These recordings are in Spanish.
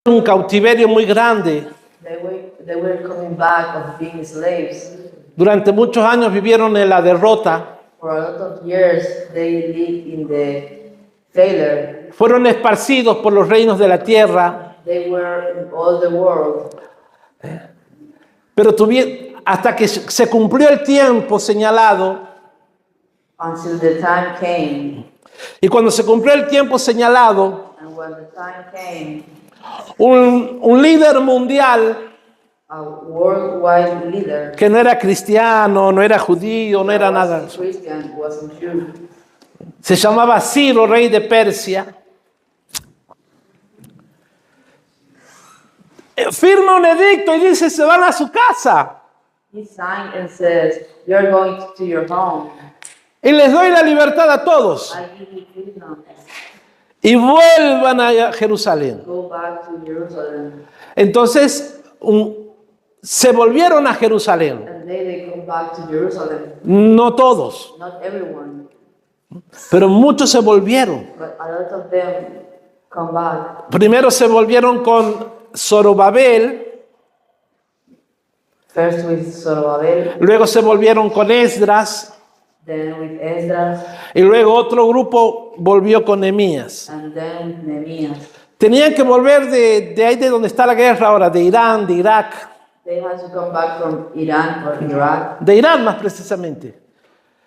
un cautiverio muy grande. They were coming back of being slaves. Durante muchos años vivieron en la derrota. For a lot of years, they lived in the failure. Fueron esparcidos por los reinos de la tierra. They were in all the world. Pero hasta que se cumplió el tiempo señalado. Until the time came. Y cuando se cumplió el tiempo señalado, And when the time came, un líder mundial, a worldwide leader, que no era cristiano, no era judío, no era nada, Christian, wasn't Jew. se llamaba Ciro, rey de Persia, firma un edicto y dice: se van a su casa. He signed and says, "You're going to your home. Y les doy la libertad a todos. I give you freedom. Y vuelvan a Jerusalén. Go back to Jerusalem." Entonces se volvieron a Jerusalén. And they come back to Jerusalem. No todos, Not everyone, pero muchos se volvieron. but a lot of them come back. Primero se volvieron con Zorobabel, First with Zorobabel, luego se volvieron con Esdras, then with Esdras, y luego otro grupo volvió con Nehemías. and then with Nehemiah. Tenían que volver de ahí de donde está la guerra ahora, de Irán, de Irak, They had to come back from Iran or Iraq. de Irán más precisamente.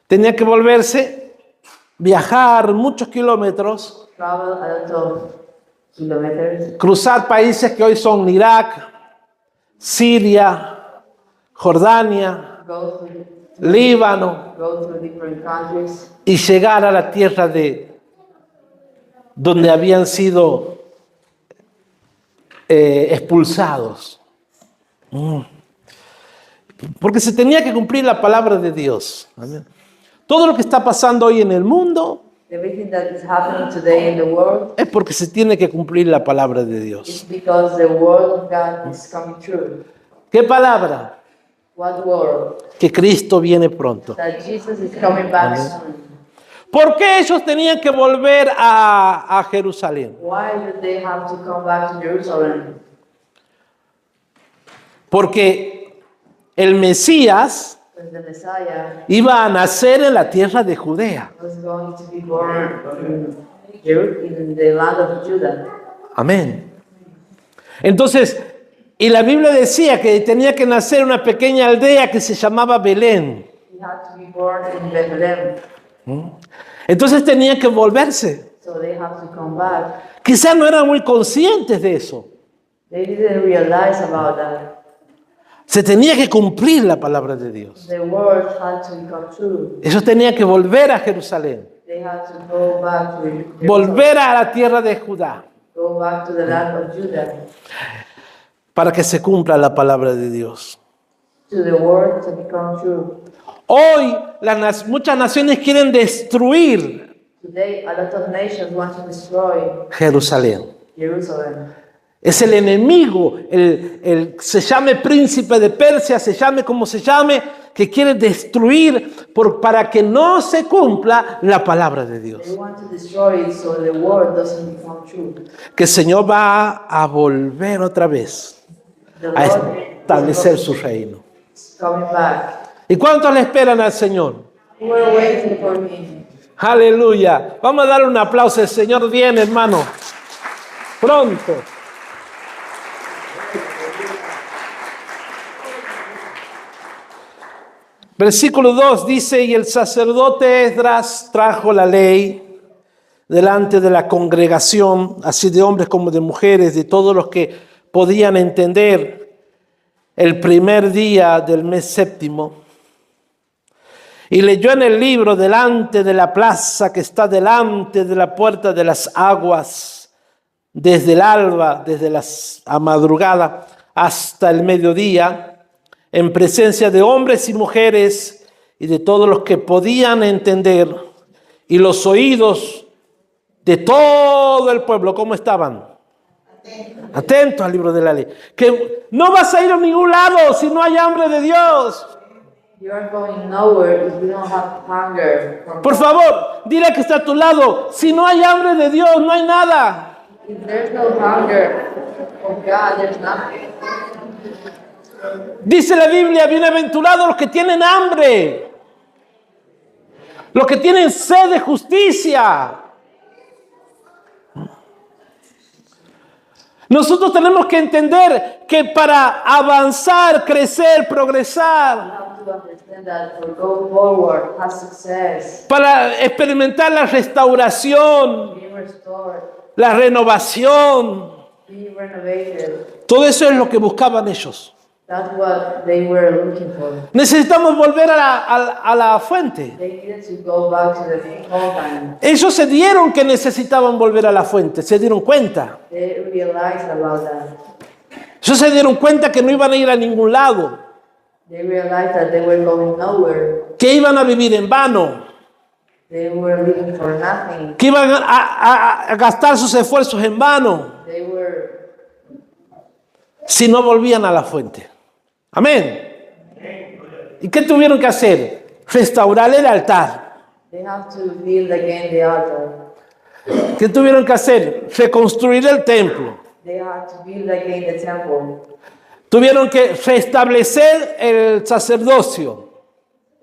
Tenían que volverse, viajar muchos kilómetros, Travel a lot of kilometers, cruzar países que hoy son Irak, Siria, Jordania, go through Líbano, different countries, y llegar a la tierra de donde habían sido expulsados. Porque se tenía que cumplir la palabra de Dios. Amén. Todo lo que está pasando hoy en el mundo everything that is happening today in the world es porque se tiene que cumplir la palabra de is Dios. because the word of God is coming true. ¿Qué palabra? What word? Que Cristo viene pronto. That Jesus is coming back soon. ¿Por qué ellos tenían que volver a Jerusalén? Why did they have to come back to Jerusalem? Porque el Mesías Because the Messiah iba a nacer en la tierra de Judea. was going to be born in the land of Judah. Amén. Entonces, y la Biblia decía que tenía que nacer en una pequeña aldea que se llamaba Belén. He had to be born in Bethlehem. Entonces tenían que volverse. So they have to come back. Quizás no eran muy conscientes de eso. They didn't realize about that. Se tenía que cumplir la palabra de Dios. The word had to become true. Ellos tenían que volver a Jerusalén. They had to go back to Jerusalem. Volver a la tierra de Judá. Go back to the land of Judah. Para que se cumpla la palabra de Dios. To the word to become true. Hoy muchas naciones quieren destruir Today, a lot of nations want to destroy Jerusalén. Jerusalem. Es el enemigo, se llame príncipe de Persia, se llame como se llame, que quiere destruir para que no se cumpla la palabra de Dios. They want to destroy it so the word doesn't become true. Que el Señor va a volver otra vez The a Lord establecer su reino. is coming back. ¿Y cuántos le esperan al Señor? We're waiting for him. Aleluya. Vamos a darle un aplauso. El Señor viene, hermano. Pronto. Versículo 2 dice: y el sacerdote Esdras trajo la ley delante de la congregación, así de hombres como de mujeres, de todos los que podían entender, el primer día del mes séptimo. Y leyó en el libro delante de la plaza que está delante de la puerta de las aguas, desde el alba, desde la madrugada hasta el mediodía, en presencia de hombres y mujeres y de todos los que podían entender, y los oídos de todo el pueblo. ¿Cómo estaban? Atentos al libro de la ley. Que no vas a ir a ningún lado si no hay hambre de Dios. You are going nowhere if you don't have hunger. Por favor, dile que está a tu lado: si no hay hambre de Dios, no hay nada. If there's no hunger for God, there's nothing. Dice la Biblia, bienaventurados los que tienen hambre, los que tienen sed de justicia. Nosotros tenemos que entender que para avanzar, crecer, progresar, You have to understand that for go forward, have success, para experimentar la restauración, be restored, la renovación, be renovated. todo eso es lo que buscaban ellos. That's what they were looking for. Necesitamos volver a la fuente. They needed to go back to the fountain. Ellos se dieron que necesitaban volver a la fuente, se dieron cuenta. They realized about that. Ellos se dieron cuenta que no iban a ir a ningún lado, They realized that they were going nowhere. que iban a vivir en vano, They were living for nothing. que iban a gastar sus esfuerzos en vano They were si no volvían a la fuente. Amén. ¿Y qué tuvieron que hacer? Restaurar el altar. They have to build again the altar. ¿Qué tuvieron que hacer? Reconstruir el templo. They have to build again the temple. Tuvieron que restablecer el sacerdocio.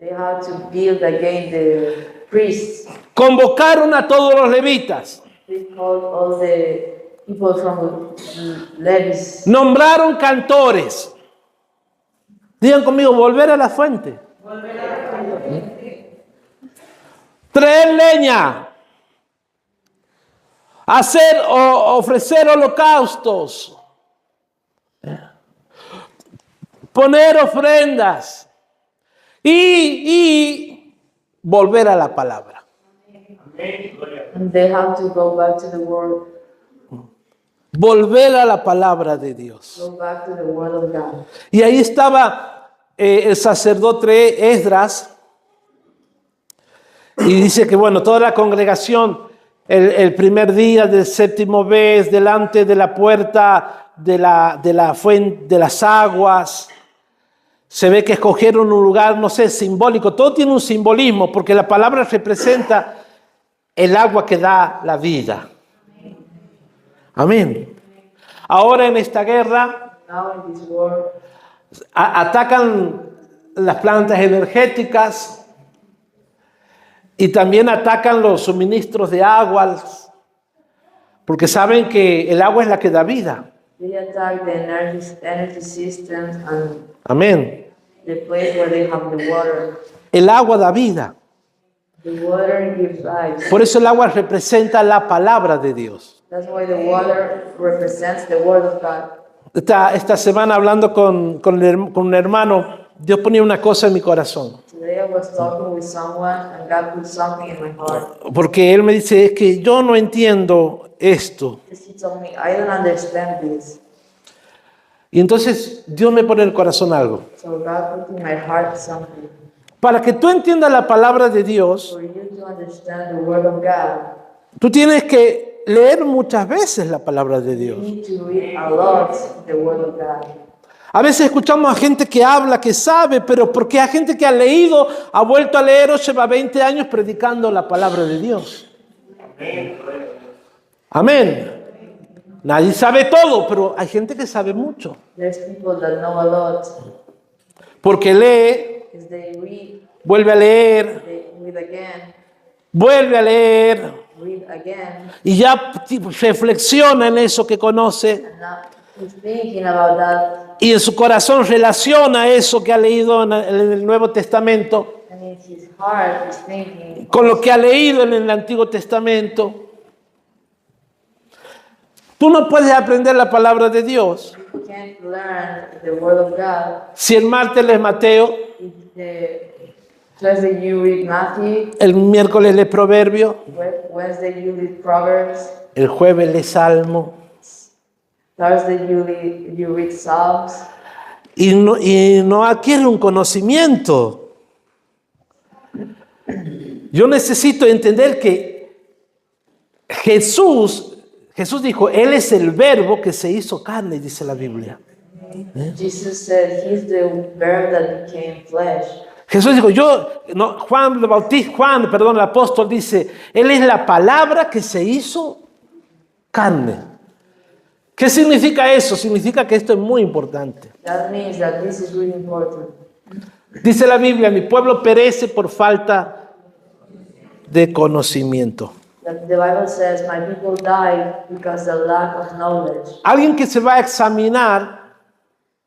They have to build again the priests. Convocaron a todos los levitas. They called all the people from the Levies. Nombraron cantores. Digan conmigo, volver a la fuente. Traer leña. Hacer o ofrecer holocaustos. Poner ofrendas. Y volver a la palabra. And they have to go back to the word. Volver a la palabra de Dios. Go back to the word of God. Y ahí estaba el sacerdote Esdras. Y dice que, bueno, toda la congregación, el primer día del séptimo mes, delante de la puerta de la fuente, de las aguas, se ve que escogieron un lugar, no sé, simbólico. Todo tiene un simbolismo, porque la palabra representa el agua que da la vida. Amén. Ahora en esta guerra Now in this world, atacan las plantas energéticas y también atacan los suministros de agua, porque saben que el agua es la que da vida. they attack the energy systems and Amén. the place where they have the water. El agua da vida. The water gives life. Por eso el agua representa la palabra de Dios. That's why the water represents the word of God. Esta semana hablando con un hermano, Dios ponía una cosa en mi corazón. Today I was talking with someone and God put something in my heart. Porque él me dice, es que yo no entiendo esto. He told me, I don't understand this. Y entonces Dios me pone en el corazón algo. So God put in my heart something. Para que tú entiendas la palabra de Dios, For you to understand the word of God, tú tienes que leer muchas veces la palabra de you Dios. need to read a lot the word of God. A veces escuchamos a gente que habla, que sabe, pero porque hay gente que ha leído, ha vuelto a leer o lleva 20 años predicando la palabra de Dios. Amén. Nadie sabe todo, pero hay gente que sabe mucho. There's people that know a lot Porque lee, because they read, vuelve a leer, they read again, vuelve a leer, read again, y ya reflexiona en eso que conoce, and now he's thinking about that, y en su corazón relaciona eso que ha leído en el Nuevo Testamento and in his heart he's thinking con lo que ha leído en el Antiguo Testamento. Tú no puedes aprender la palabra de Dios you can't learn the word of God si el martes lees Mateo, if the Thursday you read Matthew, el miércoles lees Proverbio, Wednesday you read Proverbs, el jueves lees Salmo, Thursday you read Psalms, y no adquiere un conocimiento. Yo necesito entender que Jesús dijo, Él es el verbo que se hizo carne, dice la Biblia. Jesus said he's the verb that became flesh. Jesús dijo, el apóstol dice, Él es la palabra que se hizo carne. ¿Qué significa eso? Significa que esto es muy importante. That means that this is really important. Dice la Biblia, mi pueblo perece por falta de conocimiento. That the Bible says, my people die because of lack of knowledge. Alguien que se va a examinar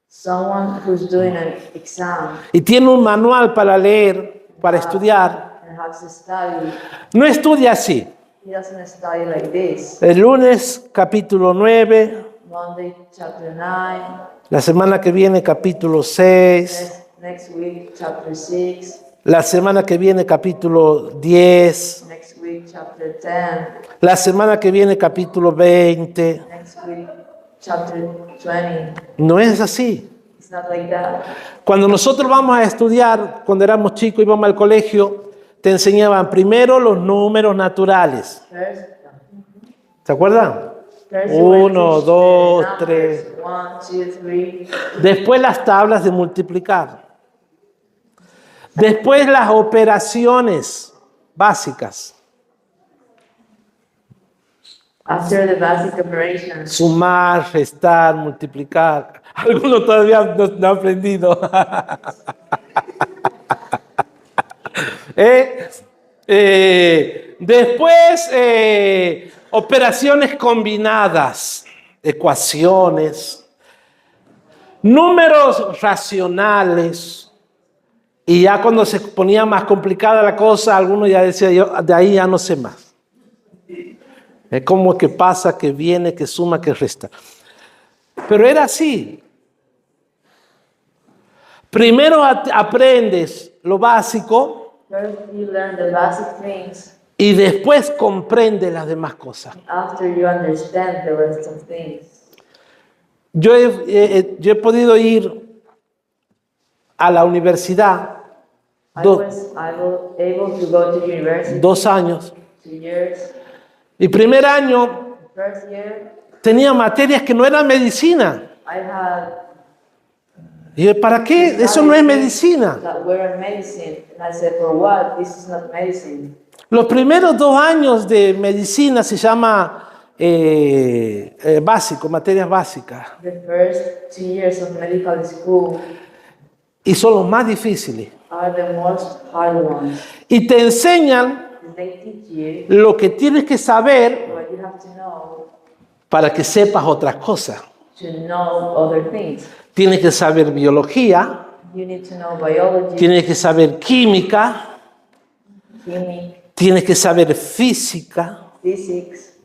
Someone who's doing an exam y tiene un manual para leer, para estudiar, and has to study, no estudia así. he doesn't study like this. El lunes capítulo 9, Monday, chapter 9. la semana que viene capítulo 6, Next week, chapter 6. la semana que viene capítulo 10, Next week, chapter 10. la semana que viene capítulo 20. Next week, chapter 20. No es así. It's not like that. Cuando nosotros vamos a estudiar, cuando éramos chicos íbamos al colegio, te enseñaban primero los números naturales. First, ¿Se acuerdan? first you will 1, teach 2, the 3. numbers. 1, 2, 3. Después las tablas de multiplicar. Después las operaciones básicas. After the basic operations, Sumar, restar, multiplicar. Algunos todavía no han aprendido. Después, operaciones combinadas, ecuaciones, números racionales. Y ya cuando se ponía más complicada la cosa, algunos ya decían, yo de ahí ya no sé más. Es como que pasa, que viene, que suma, que resta. Pero era así. Primero aprendes lo básico first you learn the basic things. y después comprendes las demás cosas. After you understand the rest of things. Yo he podido ir a la universidad I was able to go to university 2 años. 2 years. Y primer año First year, tenía materias que no eran medicina. I had Y yo, ¿para qué? Eso no es medicina. that were in medicine. And I said, for what? This is not medicine. Los primeros 2 años de medicina se llama básico, materias básicas. The first 2 years of medical school Y son los más difíciles. are the most hard ones. Y te enseñan They teach you lo que tienes que saber what you have to know para que sepas otras cosas. to know other things. Tienes que saber biología, You need to know biology, tienes que saber química, chemistry, tienes que saber física physics,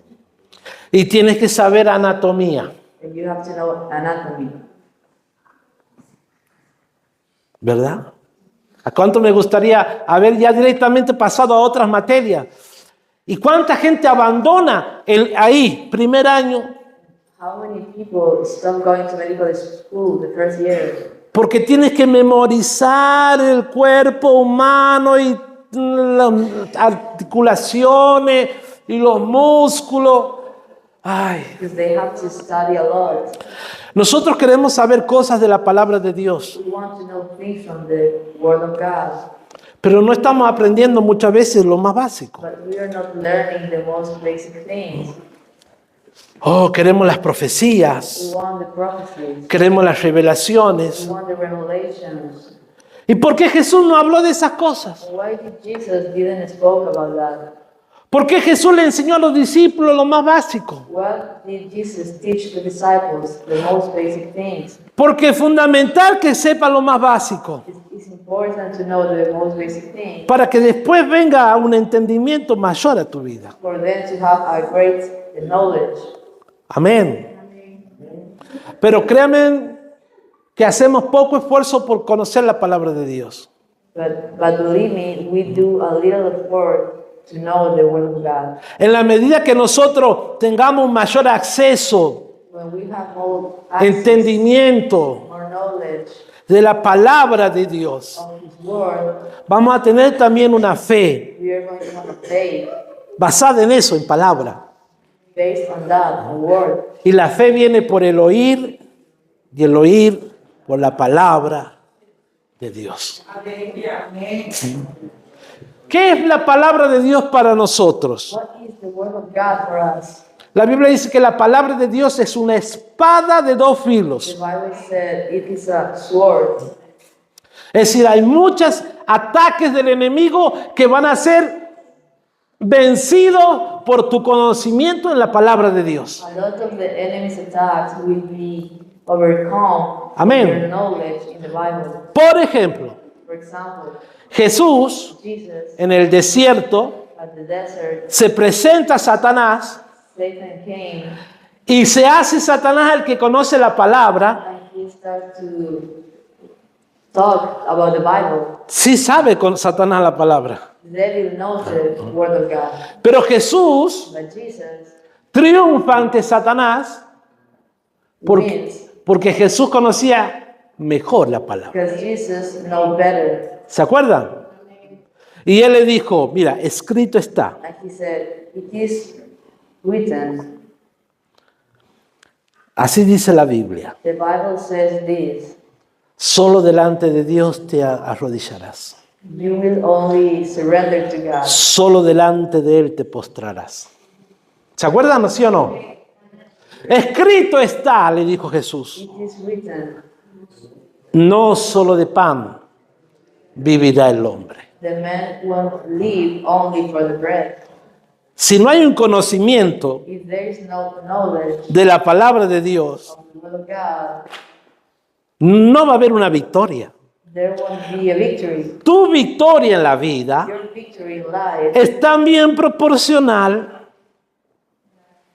y tienes que saber anatomía. and you have to know anatomy. ¿Verdad? ¿A cuánto me gustaría haber ya directamente pasado a otras materias? ¿Y cuánta gente abandona ahí, primer año, How many people stop going to medical school the first year? porque tienes que memorizar el cuerpo humano y las articulaciones y los músculos? Ay, Because they have to study a lot. nosotros queremos saber cosas de la palabra de Dios, We want to know things from the Word of God, pero no estamos aprendiendo muchas veces lo más básico. but we are not learning the most basic things. Oh, queremos las We profecías, want the prophecies. queremos las We revelaciones. want the revelations. ¿Y por qué Jesús no habló de esas cosas? Why did Jesus didn't spoke about that? ¿Por qué Jesús le enseñó a los discípulos lo más básico? What did Jesus teach the disciples? The most basic things. Porque es fundamental que sepa lo más básico, It's important to know the most basic things para que después venga un entendimiento mayor a tu vida. for them to have a great knowledge. Amén. Pero créanme que hacemos poco esfuerzo por conocer la palabra de Dios. But believe me, we do a little effort to know the Word of God. En la medida que nosotros tengamos mayor acceso, When we have more access, entendimiento more knowledge de la palabra de Dios, of His Word, vamos a tener también una fe we are going to have a faith basada en eso, en palabra. based on that, the Word. Y la fe viene por el oír y el oír por la palabra de Dios. ¿Qué es la palabra de Dios para nosotros? What is the Word of God for us? La Biblia dice que la palabra de Dios es una espada de dos The filos. Bible said it is a sword. Es decir, hay muchos ataques del enemigo que van a ser vencidos por tu conocimiento en la palabra de Dios. A lot of the enemy's attacks will be overcome Amén. with your knowledge in the Bible. Por ejemplo, For example, Jesús Jesus en el desierto at the desert, se presenta a Satanás Satan came y se hace Satanás el que conoce la palabra. and he started to talk about the Bible. Sí sabe con Satanás la palabra. The devil knows the word of God. Pero Jesús But Jesus triunfa ante Satanás wins porque Jesús conocía mejor la palabra. because Jesus knows better. ¿Se acuerdan? Y él le dijo, mira, escrito está. And he said, it is written. Así dice la Biblia. The Bible says this. Solo delante de Dios te arrodillarás. You will only surrender to God. Solo delante de Él te postrarás. ¿Se acuerdan, sí o no? Escrito está, le dijo Jesús. It is written. No solo de pan vivirá el hombre. The man won't live only for the bread. Si no hay un conocimiento If there is no knowledge de la palabra de Dios, of the word of God, no va a haber una victoria. there won't be a victory. Tu victoria en la vida Your victory in life es también proporcional,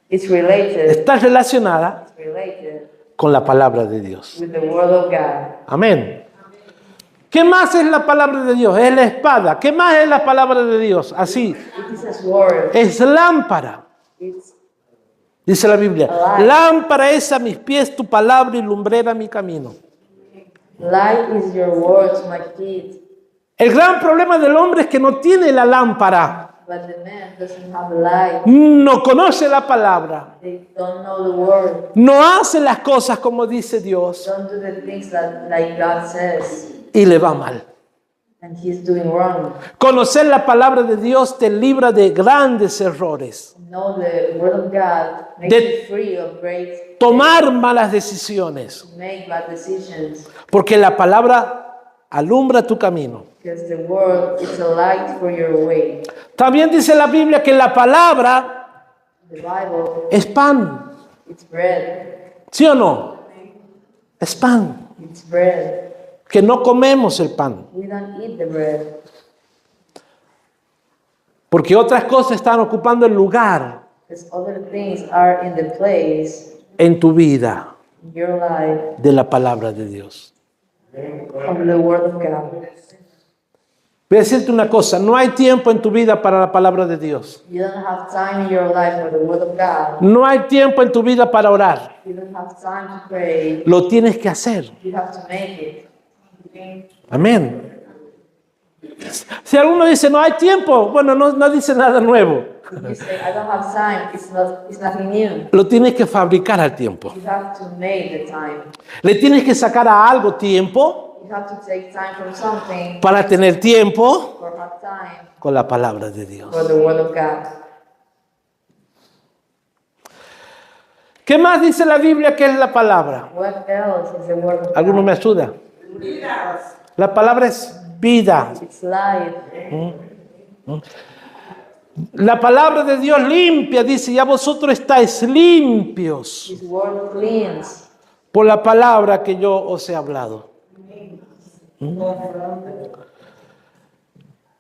is related, está relacionada con la palabra de Dios. with the word of God. Amén. ¿Qué más es la palabra de Dios? Es la espada. ¿Qué más es la palabra de Dios? Así. It is a sword. Es lámpara. It's Dice la Biblia. Lámpara es a mis pies tu palabra y lumbrera mi camino. light is your word to my feet. El gran problema del hombre es que no tiene la lámpara. But the man doesn't have light. No conoce la palabra. They don't know the word. No hace las cosas como dice Dios. Don't do the things that like God says. Y le va mal. And he's doing wrong. Conocer la palabra de Dios te libra de grandes errores. Know the word of God makes De- you free of great Tomar malas decisiones. make bad decisions. Porque la palabra alumbra tu camino. Because the word is a light for your way. También dice la Biblia que la palabra The Bible, es pan. it's bread. ¿Sí o no? Es pan. It's bread. Que no comemos el pan. We don't eat the bread. Porque otras cosas están ocupando el lugar Because other things are in the place en tu vida in your life de la palabra de Dios. of the word of God. Voy a decirte una cosa, no hay tiempo en tu vida para la palabra de Dios. You don't have time in your life for the word of God. No hay tiempo en tu vida para orar. You don't have time to pray. Lo tienes que hacer. You have to make it. Amén. Si alguno dice no hay tiempo, bueno, no dice nada nuevo. If you say, I don't have time, it's nothing new. Lo tienes que fabricar al tiempo. You have to make the time. Le tienes que sacar a algo tiempo You have to take time from something para tener tiempo or have time con la palabra de Dios. for the word of God. ¿Qué más dice la Biblia que es la palabra? What else is the word of ¿Alguno God? me ayuda? La palabra es vida. It's life. La palabra de Dios limpia, dice, ya vosotros estáis limpios His word cleans. por la palabra que yo os he hablado.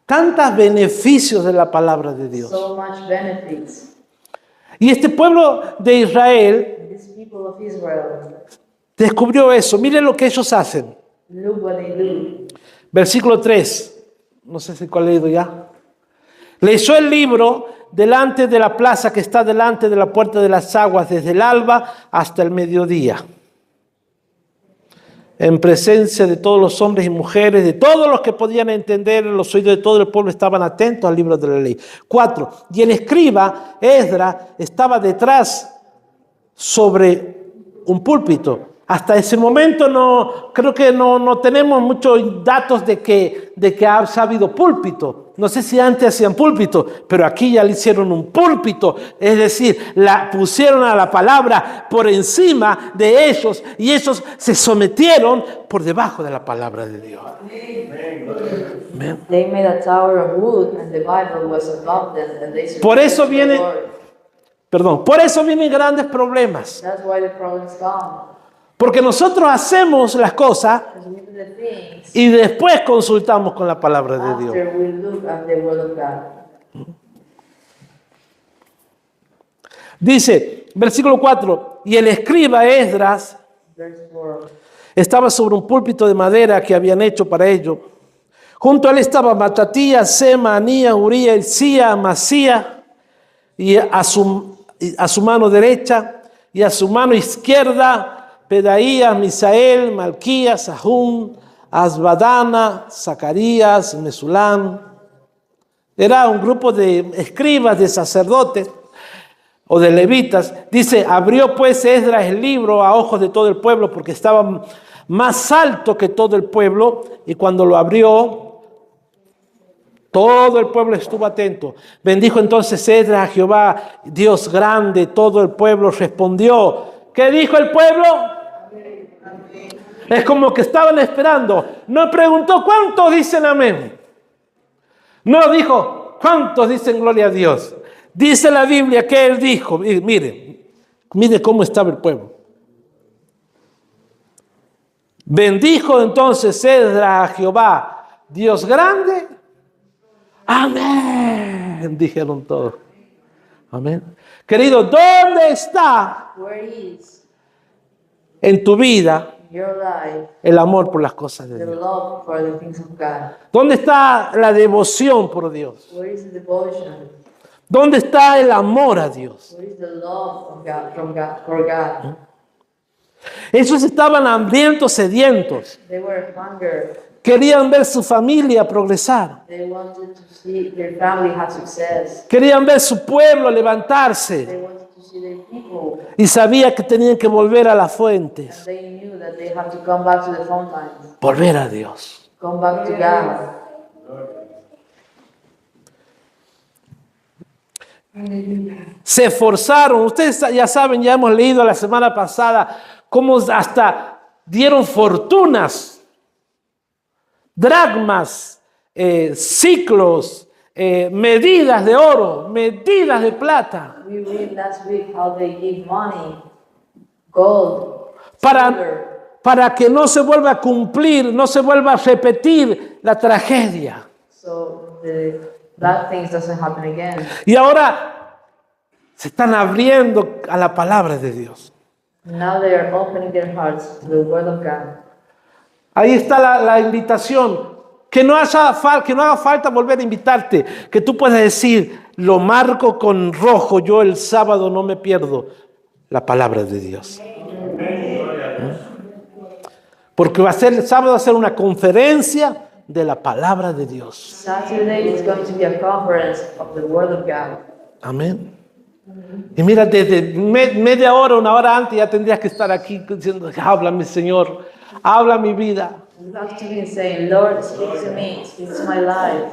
Tantos beneficios de la palabra de Dios. So much benefits. Y este pueblo de Israel These people of Israel, descubrió eso. Miren lo que ellos hacen. look what they do. Versículo 3. No sé si cuál he leído ya. Leyó el libro delante de la plaza que está delante de la puerta de las aguas, desde el alba hasta el mediodía. En presencia de todos los hombres y mujeres, de todos los que podían entender, los oídos de todo el pueblo estaban atentos al libro de la ley. 4. Y el escriba, Esdras, estaba detrás sobre un púlpito. Hasta ese momento creo que no tenemos muchos datos de que ha habido púlpito. no sé si antes hacían púlpito, pero aquí ya le hicieron un púlpito. Es decir, la pusieron a la palabra por encima de ellos y ellos se sometieron por debajo de la palabra de Dios. Amén. They made a tower of wood and the Bible was above them and they Por eso submitted to the viene- Lord. Por eso vienen grandes problemas. That's why the problems come. Porque nosotros hacemos las cosas Because we do the things y después consultamos con la palabra de Dios. after we look at the Word of God. Dice, versículo 4, y el escriba Esdras Verse 4. estaba sobre un púlpito de madera que habían hecho para ello. Junto a él estaba Matatías, Sema, Anías, Uría, Hilcía, Amasías, y a su mano derecha y a su mano izquierda Pedaías, Misael, Malquías, Ahum, Asbadana, Zacarías, Mesulán. Era un grupo de escribas, de sacerdotes o de levitas. Dice, abrió pues Esdras el libro a ojos de todo el pueblo porque estaba más alto que todo el pueblo, y cuando lo abrió, todo el pueblo estuvo atento. Bendijo entonces Esdras a Jehová, Dios grande. Todo el pueblo respondió. ¿Qué dijo el pueblo? Es como que estaban esperando. No preguntó cuántos dicen amén. No dijo cuántos dicen gloria a Dios. Dice la Biblia que él dijo, mire cómo estaba el pueblo. Bendijo entonces Esdras a Jehová, Dios grande. Amén, dijeron todos. Amén. Querido, ¿dónde está Where is en tu vida your life, el amor por las cosas de the Dios? love for the things of God? ¿Dónde está la devoción por Dios? Where is the devotion? ¿Dónde está el amor a Dios? Where is the love of God, from God, for God? Ellos estaban hambrientos, sedientos. They were hunger. Querían ver su familia progresar. They wanted to see their family have success. Querían ver su pueblo levantarse. They wanted to see their people. Y sabía que tenían que volver a las fuentes. They knew that they had to come back to the front lines. Volver a Dios. Come back to God. Se esforzaron. Ustedes ya saben, ya hemos leído la semana pasada cómo hasta dieron fortunas, dracmas, ciclos, medidas de oro, medidas de plata, We read last week how they give money, gold, silver, para que no se vuelva a cumplir, no se vuelva a repetir la tragedia. so the bad things doesn't happen again. Y ahora se están abriendo a la palabra de Dios. Now they are opening their hearts to the Word of God. Ahí está la invitación. Que no haga falta volver a invitarte. Que tú puedas decir, lo marco con rojo, yo el sábado no me pierdo la palabra de Dios. Porque el sábado va a ser una conferencia de la palabra de Dios. Saturday is going to be a conference of the Word of God. Amén. Y mira, desde media hora, una hora antes ya tendrías que estar aquí diciendo, háblame Señor, habla mi vida. You have to be saying, Lord, speak to me, speak to my life.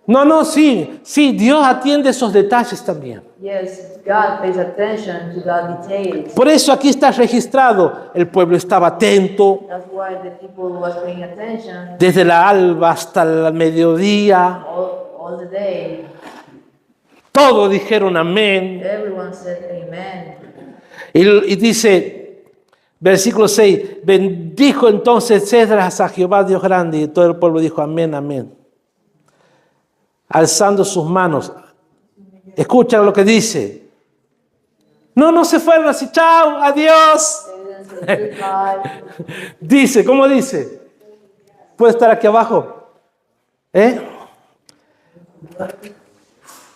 No, sí, Dios atiende esos detalles también. Yes, God pays attention to the details. Por eso aquí está registrado, el pueblo estaba atento That's why the people was paying attention desde la alba hasta el mediodía. all the day. Todos dijeron amén. Everyone said amen. Y dice, versículo 6, bendijo entonces Esdras a Jehová Dios grande, y todo el pueblo dijo amén, amén. Alzando sus manos. Escucha lo que dice. No se fueron así, chao, adiós. They didn't say goodbye. Dice, ¿cómo dice? ¿Puede estar aquí abajo?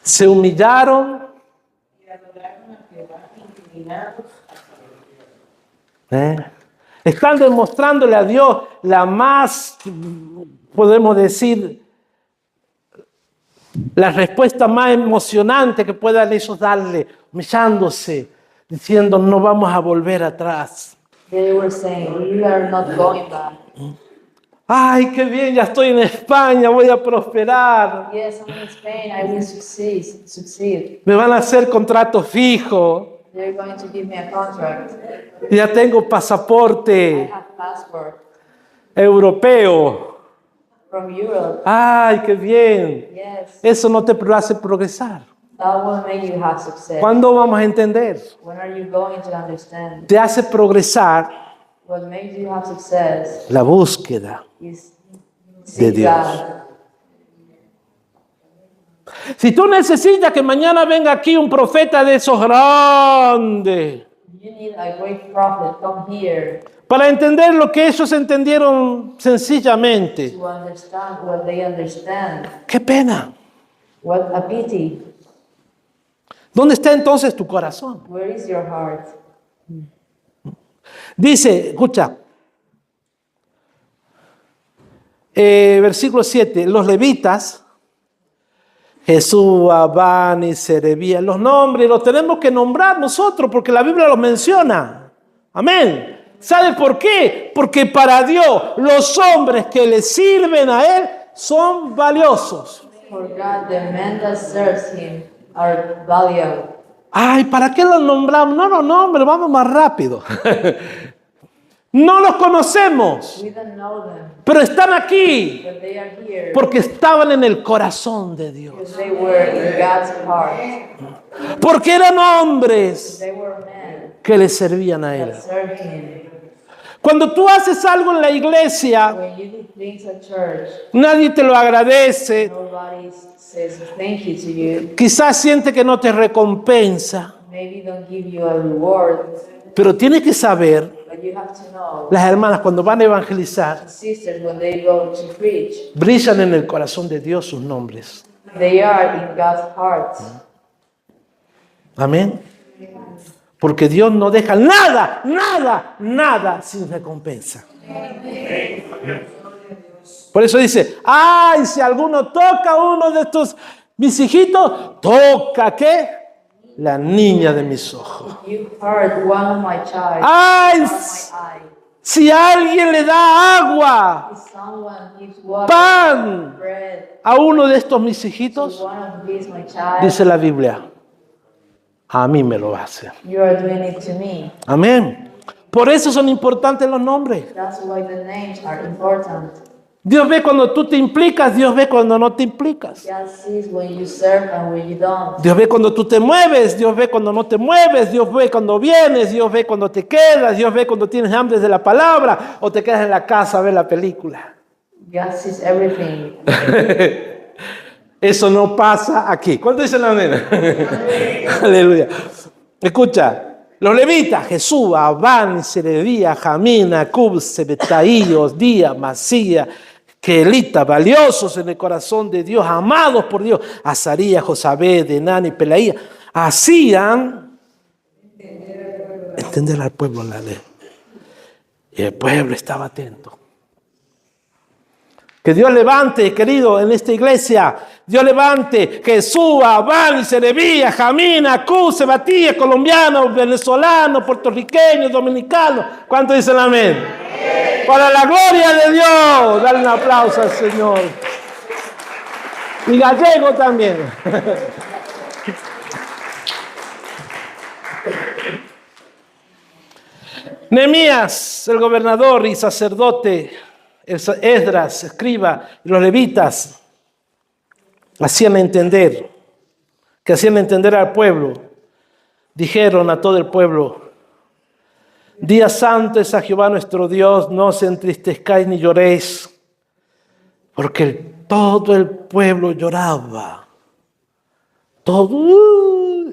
Se humillaron. Están demostrándole a Dios la más, podemos decir, la respuesta más emocionante que puedan ellos darle, humillándose, diciendo no vamos a volver atrás. They were saying, we are not going back. Ay, qué bien, ya estoy en España, voy a prosperar. Yes, I'm in Spain. I will succeed. Me van a hacer contrato fijo. They're going to give me a contract. Ya tengo I pasaporte have passport europeo. from Europe. Ay, qué bien. Yes, Eso no te hace progresar. that will make you have success. ¿Cuándo vamos a entender? When are you going to understand? Te hace progresar What makes you have success la búsqueda is de seek Dios. God. Si tú necesitas que mañana venga aquí un profeta de esos grandes You need a great prophet come here para entender lo que ellos entendieron sencillamente, to understand what they understand. qué pena. What a pity. ¿Dónde está entonces tu corazón? Where is your heart? Dice, escucha, versículo 7, los levitas, Jesús, Bani, Serebía, los nombres los tenemos que nombrar nosotros porque la Biblia los menciona. Amén. ¿Sabe por qué? Porque para Dios los hombres que le sirven a Él son valiosos. For God, the men that serves Him are valuable. Ay, ¿para qué los nombramos? No los nombres, vamos más rápido. No los conocemos, We don't know them, pero están aquí but they are here porque estaban en el corazón de Dios. because they were in God's heart. Porque eran hombres They were men que le servían a Él. that served Him. Cuando tú haces algo en la iglesia, When you do things at church, nadie te lo agradece, nobody says thank you to you. quizás siente que no te recompensa, Maybe don't give you a reward, pero tienes que saber, but you have to know. las hermanas cuando van a evangelizar, Sisters, when they go to preach, brillan en el corazón de Dios sus nombres. they are in God's heart. Amén. Porque Dios no deja nada sin recompensa. Por eso dice, ay, si alguno toca a uno de estos mis hijitos, toca ¿qué? La niña de mis ojos. You hurt one of my child, Ay, one of my eye. si alguien le da agua, If someone gives water, pan bread a uno de estos mis to hijitos, one of these my child, dice la Biblia, a mí me lo hace. you are doing it to me. Amén. Por eso son importantes los nombres. That's why the names are important. Dios ve cuando tú te implicas, Dios ve cuando no te implicas. God sees when you serve and when you don't. Dios ve cuando tú te mueves, Dios ve cuando no te mueves, Dios ve cuando vienes, Dios ve cuando te quedas, Dios ve cuando tienes hambre de la palabra o te quedas en la casa a ver la película. God sees everything. Eso no pasa aquí. ¿Cuánto dicen amén? Aleluya. Escucha. Los levitas, Jesús, Abán, Serebía, Jamín, Acub, Sebetaí, Osdía, Masía, Kelita, valiosos en el corazón de Dios, amados por Dios, Azarías, Josabed, Denán y Pelaía, hacían entender al pueblo la ley. Y el pueblo estaba atento. Que Dios levante, querido, en esta iglesia, Dios levante Jesús, Abán, Serebía, Jamín, Acú, Sebatía, colombianos, venezolanos, puertorriqueños, dominicanos. ¿Cuántos dicen amén? Amén? Para la gloria de Dios, dale un aplauso al Señor. Y gallego también. Nehemías, el gobernador y sacerdote, Esdras, escriba, y los levitas hacían entender al pueblo. Dijeron a todo el pueblo: día santo es a Jehová nuestro Dios, no os entristezcáis ni lloréis, porque todo el pueblo lloraba. Todo,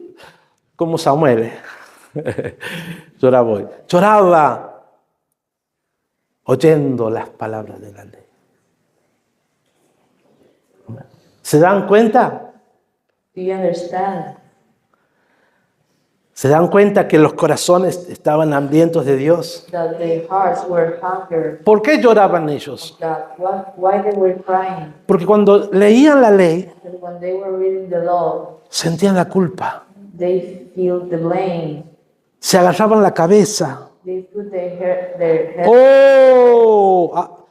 como Samuel, lloraba oyendo las palabras de la ley. ¿Se dan cuenta? Do you understand? ¿Se dan cuenta que los corazones estaban hambrientos de Dios? That their hearts were hunger. ¿Por qué lloraban ellos? Why they were crying? Porque cuando leían la ley, Because when they were reading the law, sentían la culpa, they feel the blame. se agarraban la cabeza. They put their head. ¡Oh!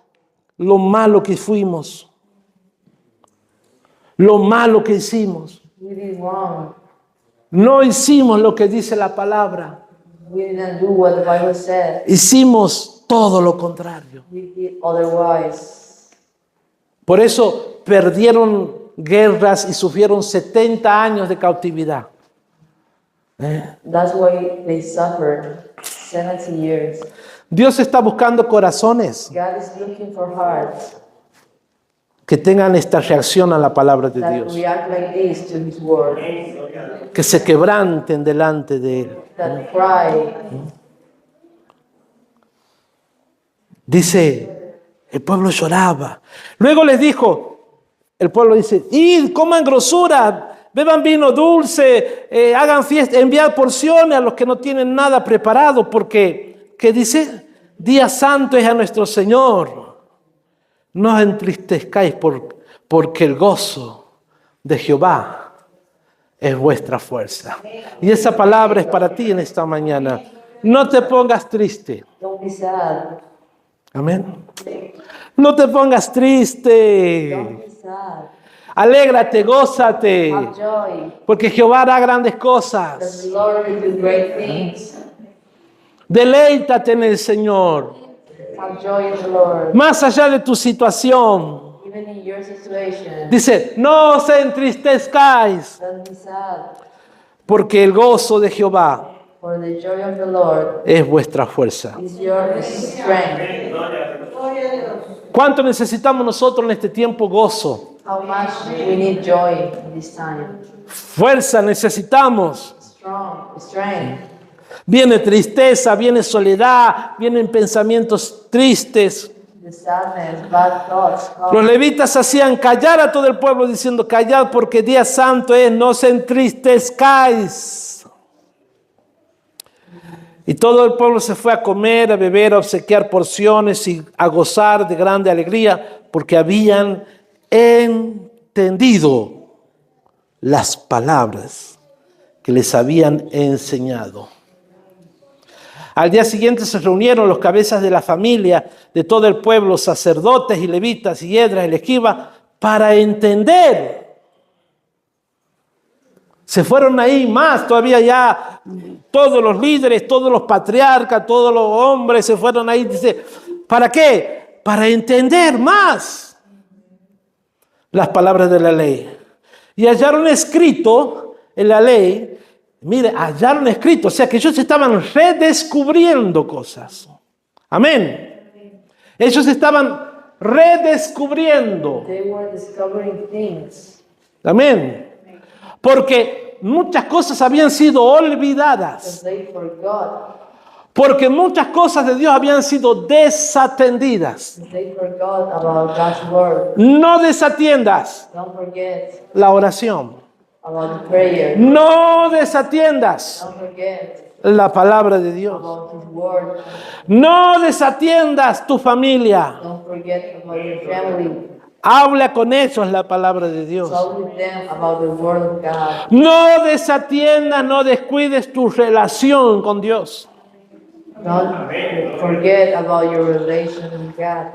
lo malo que fuimos, lo malo que hicimos. We did wrong. No hicimos lo que dice la palabra. We didn't do what the Bible said. Hicimos todo lo contrario. We did otherwise. Por eso perdieron guerras y sufrieron 70 años de cautividad. That's why they suffered 70 years. Dios está buscando corazones God is looking for hearts que tengan esta reacción a la palabra de that Dios, react like this to His word, que se quebranten delante de Él. that cry. Dice, el pueblo lloraba. Luego les dijo, el pueblo dice, id, coman grosura, beban vino dulce, hagan fiesta, enviad porciones a los que no tienen nada preparado, porque, ¿qué dice? Día santo es a nuestro Señor. No os entristezcáis porque el gozo de Jehová es vuestra fuerza. Y esa palabra es para ti en esta mañana. No te pongas triste. Don't be sad. Amén. No te pongas triste. Don't be sad. Alégrate, gózate. Have joy. Porque Jehová hará grandes That cosas. the Lord will do great things. Deleítate en el Señor. Have joy in the Lord. Más allá de tu situación. Even in your situation. Dice, no os entristezcáis. Don't be sad. Porque el gozo de Jehová For the joy of the Lord es vuestra fuerza. is your strength. ¿Cuánto necesitamos nosotros en este tiempo gozo? How much we need joy in this time. Fuerza necesitamos. Strength. Viene tristeza, viene soledad, vienen pensamientos tristes. The sadness, bad thoughts Los come. levitas hacían callar a todo el pueblo diciendo, callad porque día santo es, no se entristezcáis. Y todo el pueblo se fue a comer, a beber, a obsequiar porciones y a gozar de grande alegría porque habían entendido las palabras que les habían enseñado. Al día siguiente se reunieron los cabezas de la familia de todo el pueblo, sacerdotes y levitas y Esdras y Escriba, para entender. Se fueron ahí más, todavía ya todos los líderes, todos los patriarcas, todos los hombres se fueron ahí. Dice, ¿para qué? Para entender más las palabras de la ley. Y hallaron escrito en la ley. Mire, hallaron escrito, o sea que ellos estaban redescubriendo cosas. Amén. Ellos estaban redescubriendo. They were discovering things. Amén. Porque muchas cosas habían sido olvidadas. Because they forgot. Porque muchas cosas de Dios habían sido desatendidas. They forgot about God's word. No desatiendas Don't forget la oración. about the prayer. No desatiendas Don't forget la palabra de Dios. about His word. No desatiendas tu familia. Don't forget about your family. Habla con ellos la palabra de Dios. Talk with them about the word of God. No desatiendas, no descuides tu relación con Dios. Don't forget about your relation with God.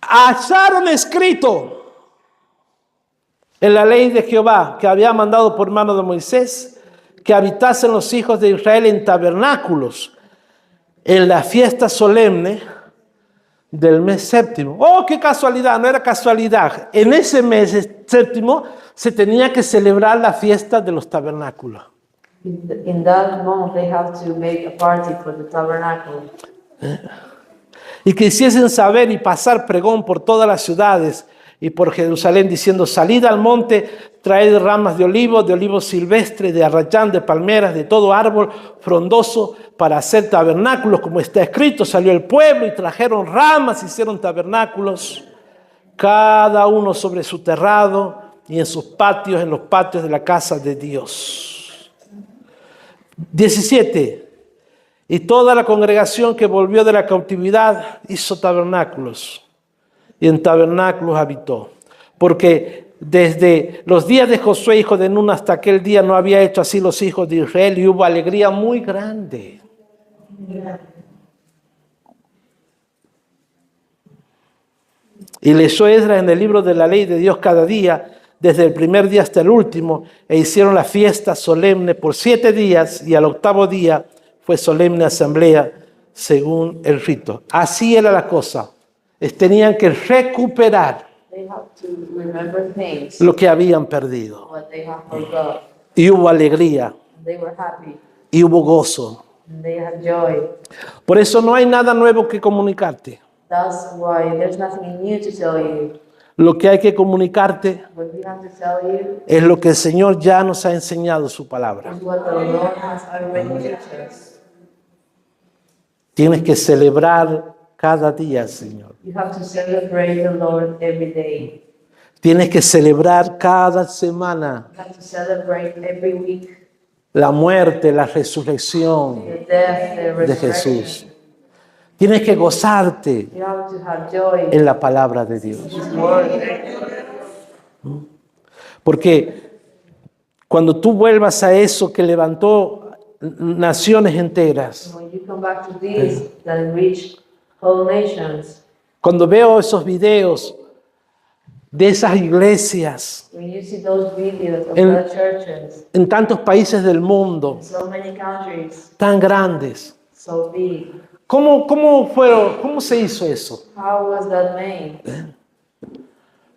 Hallaron escrito en la ley de Jehová que había mandado por mano de Moisés que habitasen los hijos de Israel en tabernáculos en la fiesta solemne del mes séptimo. ¡Oh, qué casualidad! No era casualidad. En ese mes séptimo se tenía que celebrar la fiesta de los tabernáculos. In that month, they have to make a party for the tabernacle. Y que hiciesen saber y pasar pregón por todas las ciudades y por Jerusalén, diciendo, salid al monte, traed ramas de olivo silvestre, de arrayán, de palmeras, de todo árbol frondoso, para hacer tabernáculos, como está escrito. Salió el pueblo y trajeron ramas, hicieron tabernáculos, cada uno sobre su terrado y en sus patios, en los patios de la casa de Dios. 17. Y toda la congregación que volvió de la cautividad hizo tabernáculos, y en tabernáculos habitó. Porque desde los días de Josué, hijo de Nun, hasta aquel día no había hecho así los hijos de Israel, y hubo alegría muy grande. Y leyó Esdras en el libro de la ley de Dios cada día, desde el primer día hasta el último, e hicieron la fiesta solemne por 7 días, y al octavo día fue solemne asamblea según el rito. Así era la cosa. Tenían que recuperar They have to remember things, lo que habían perdido. what they have forgot. Y hubo alegría, They were happy, y hubo gozo. and they had joy. Por eso no hay nada nuevo que comunicarte. That's why there's nothing new to tell you. Lo que hay que comunicarte What we have to tell you es lo que el Señor ya nos ha enseñado su palabra. is what the Lord has already taught us. Tienes que celebrar cada día, Señor. You have to celebrate the Lord every day. Tienes que celebrar cada semana You have to celebrate every week la muerte, la resurrección the death, the de resurrection. Jesús. Tienes que gozarte You have to have joy en la palabra de Dios. in His word. Porque cuando tú vuelvas a eso que levantó naciones enteras, When you come back to this, that reach whole nations, cuando veo esos videos de esas iglesias when you see those videos of En- the churches, en tantos países del mundo so many countries, tan grandes, so big, ¿cómo se hizo eso? how was that made?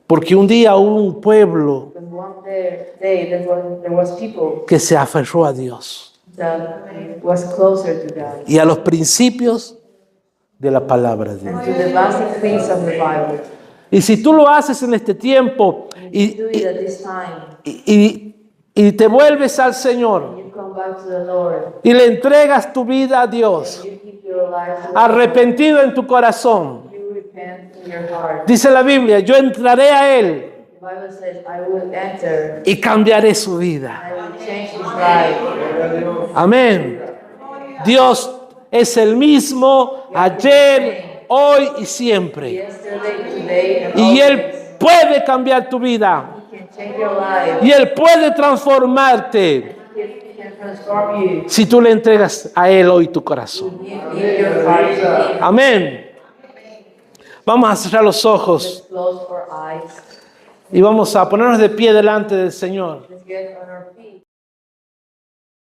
Porque un día hubo un pueblo Because one day there was people que se aferró a Dios that was closer to God, y a los principios de la palabra de Dios. to the basic things of the Bible. Y si tú lo haces en este tiempo y, Do it at this time. y te vuelves al Señor You come back to the Lord. y le entregas tu vida a Dios, You keep your life. arrepentido en tu corazón, You repent in your heart. dice la Biblia, yo entraré a Él The Bible says, I will enter. y cambiaré su vida. I will change his life. Amén. Dios es el mismo ayer, hoy y siempre. Yesterday, today, and Y always. Él puede cambiar tu vida. He can change your life. Y Él puede transformarte He can transform you. si tú le entregas a Él hoy tu corazón. You give your heart to him. Amén. Vamos a cerrar los ojos Let's close our eyes. y vamos a ponernos de pie delante del Señor. Let's get on our feet.